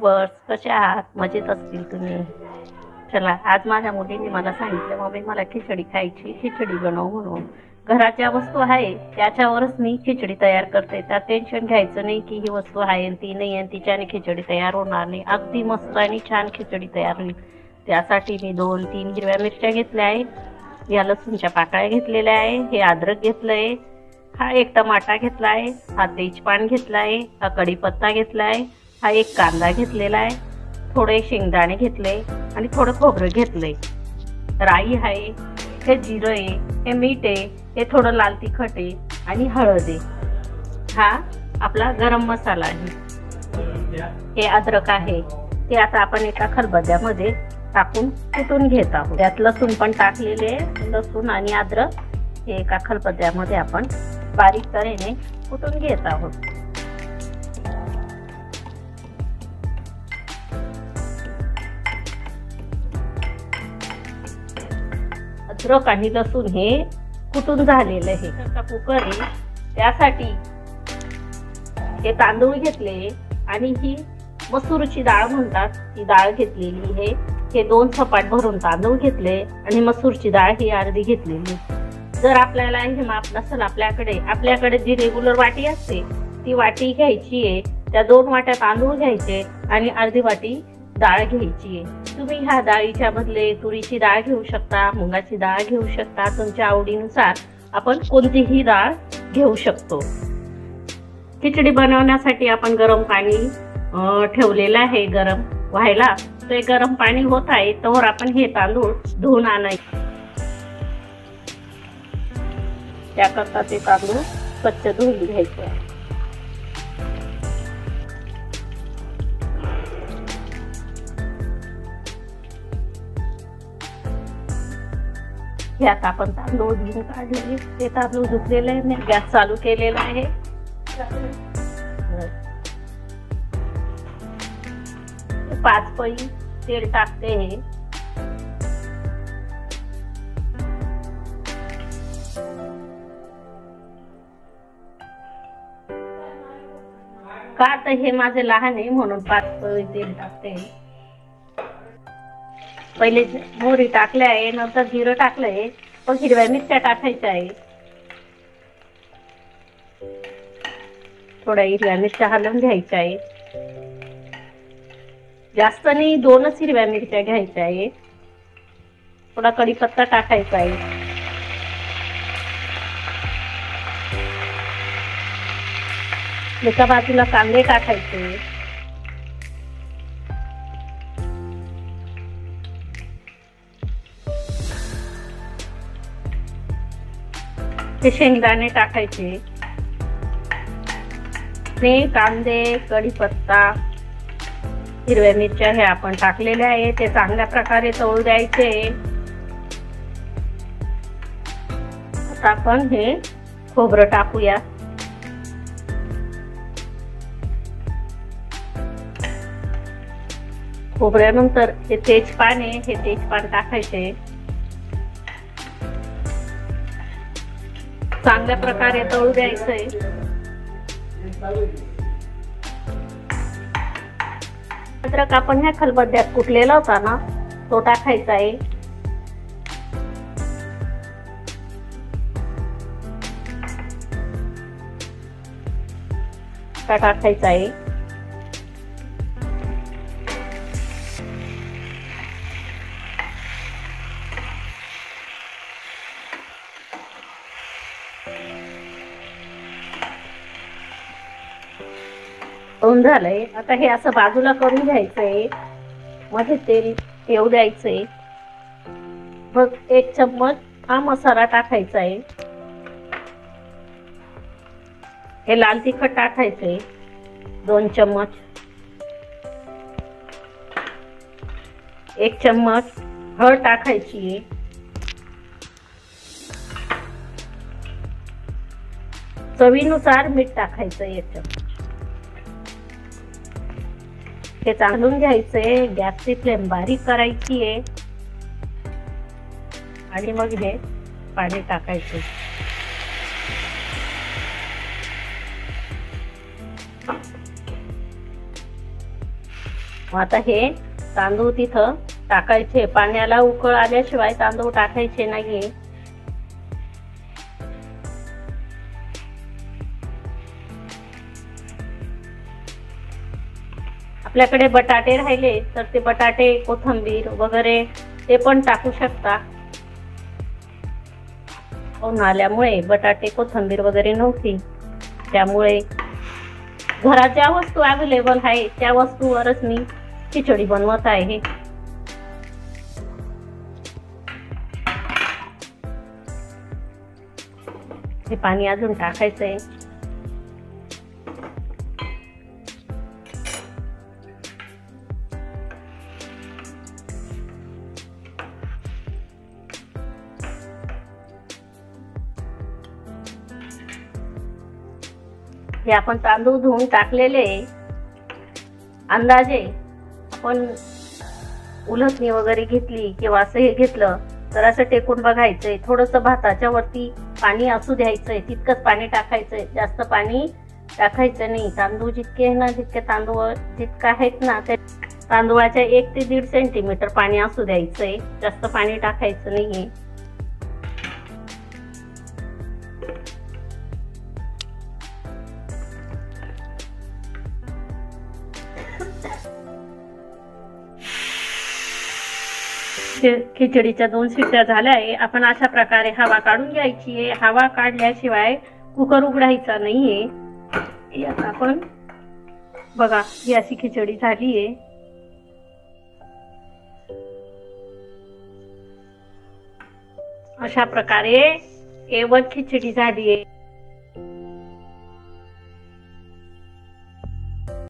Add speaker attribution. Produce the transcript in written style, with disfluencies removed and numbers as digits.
Speaker 1: Viewers, कसे आहात? मजेत असतील तुम्ही? चला, आज माझ्या मुलीने मला सांगितलं, मम्मी मला खिचडी खायची, खिचडी बनव म्हणून. घरात ज्या वस्तू आहे त्याच्यावरच मी खिचडी तयार करते. त्यात टेन्शन घ्यायचं नाही की ही वस्तू आहे आणि ती नाही आणि तिच्याने खिचडी तयार होणार नाही. अगदी मस्त आणि छान खिचडी तयार होईल. त्यासाठी मी 2-3 हिरव्या मिरच्या घेतल्या आहे, या लसूणच्या पाकळ्या घेतलेल्या आहे, हे अद्रक घेतलंय, हा एक टमाटा घेतला आहे, हा तेजपान घेतला आहे, हा कढीपत्ता घेतला आहे, हा एक कांदा घेतलेला आहे, थोडे शेंगदाणे घेतले आणि थोडं खोबरं घेतलंय, राई आहे, हे जिरं आहे, हे मीठ आहे, हे थोडं लाल तिखट आहे आणि हळद आहे. हा आपला गरम मसाला आहे. हे अद्रक आहे, ते आता आपण एका खलबत्त्यामध्ये टाकून कुटून घेत आहोत. त्यात लसूण पण टाकलेले, लसूण आणि अद्रक हे एका खलबत्त्यामध्ये आपण बारीक तऱ्हेने कुटून घेत आहोत. अद्रक आणि लसूण हे कुटून झालेलं आहे. कुकर आहे, त्यासाठी हे तांदूळ घेतले आणि ही मसूरची डाळ म्हणतात ती डाळ घेतलेली आहे. हे 2 सपाट भरून तांदूळ घेतले आणि मसूरची डाळ ही अर्धी घेतलेली. जर आपल्याला हे माप नसेल आपल्याकडे जी रेग्युलर वाटी असते ती वाटी घ्यायची आहे. त्या 2 वाट्या तांदूळ घ्यायचे आणि अर्धी वाटी डाळ घ्यायची आहे. तुम्ही ह्या डाळीच्या बदले तुरीची डाळ घेऊ शकता, मुगाची डाळ घेऊ शकता. तुमच्या आवडीनुसार आपण कोणतीही डाळ घेऊ शकतो. खिचडी बनवण्यासाठी आपण गरम पाणी ठेवलेलं आहे गरम व्हायला. ते गरम पाणी होत आहे तोवर आपण हे तांदूळ धुवून आणायचे. त्याकरता ते तांदूळ स्वच्छ धुवून घ्यायचे. यात आपण तांदूळ धुवून काढले, ते तांदूळ धुतलेले आहे. गॅस चालू केलेला आहे. 5 पळी तेल टाकते. हे का तर हे माझे लहान आहे म्हणून 5 पळी तेल टाकते. पहिले मोहरी टाकले आहे, नंतर जिरं टाकलंय, पण हिरव्या मिरच्या टाकायच्या आहे. थोड्या हिरव्या मिरच्या हलवून घ्यायच्या आहे. जास्त नाही, 2च हिरव्या मिरच्या घ्यायच्या आहे. थोडा कढीपत्ता टाकायचा आहे. एका बाजूला कांदे टाकायचे. हे शेंगदाणे टाकायचे. हे कांदे, कढीपत्ता, हिरव्या मिरच्या हे आपण टाकलेले आहे. ते चांगल्या प्रकारे तळू द्यायचे. आता आपण हे खोबरं टाकूया. खोबऱ्यानंतर हे तेजपान आहे, हे तेजपान टाकायचे. चांगल्या प्रकारे तळू द्यायचंय. अद्रक आपण ह्या खलबत्त्यात कुटलेला होता ना, तो टाकायचा आहे. टाकायचा आहे. झालंय. आता हे असं बाजूला करून घ्यायचंय. मध्ये तेल येऊ द्यायचंय. मग 1 चम्मच हा मसाला टाकायचा आहे. हे लाल तिखट टाकायचंय 2 चम्मच. 1 चम्मच हळद टाकायची. चवीनुसार मीठ टाकायचं 1 चम्मच. हे चांगलून घ्यायचंय. गॅसची फ्लेम बारीक करायची आहे आणि मग हे पाणी टाकायचं. मग आता हे तांदूळ तिथं टाकायचे. पाण्याला उकळ आल्याशिवाय तांदूळ टाकायचे नाहीये. आपल्याकडे बटाटे राहिले तर ते बटाटे, कोथिंबीर वगैरे ते पण टाकू शकता. उन्हाळ्यामुळे बटाटे, कोथिंबीर वगैरे नव्हती, त्यामुळे घरात ज्या वस्तू अवेलेबल आहे त्या वस्तूवरच मी खिचडी बनवत आहे. हे पाणी अजून टाकायचंय. हे आपण तांदूळ धुवून टाकलेले. अंदाजे आपण उलटणी वगैरे घेतली किंवा असं हे घेतलं तर असं टेकून बघायचंय. थोडंसं भाताच्या वरती पाणी असू द्यायचंय, तितकंच पाणी टाकायचंय. जास्त पाणी टाकायचं नाही. तांदूळ जितके ना, जितके तांदूळ जितका आहेत ना, त्या तांदूळाच्या 1 ते 1.5 सेंटीमीटर पाणी असू द्यायचंय. जास्त पाणी टाकायचं नाहीये. खिचडीच्या 2 शिट्ट्या झाल्या आहे. आपण अशा प्रकारे हवा काढून घ्यायची आहे. हवा काढल्याशिवाय कुकर उघडायचा नाहीये. आता आपण बघा, ही अशी खिचडी झाली आहे. अशा प्रकारे केवळ खिचडी झाली आहे.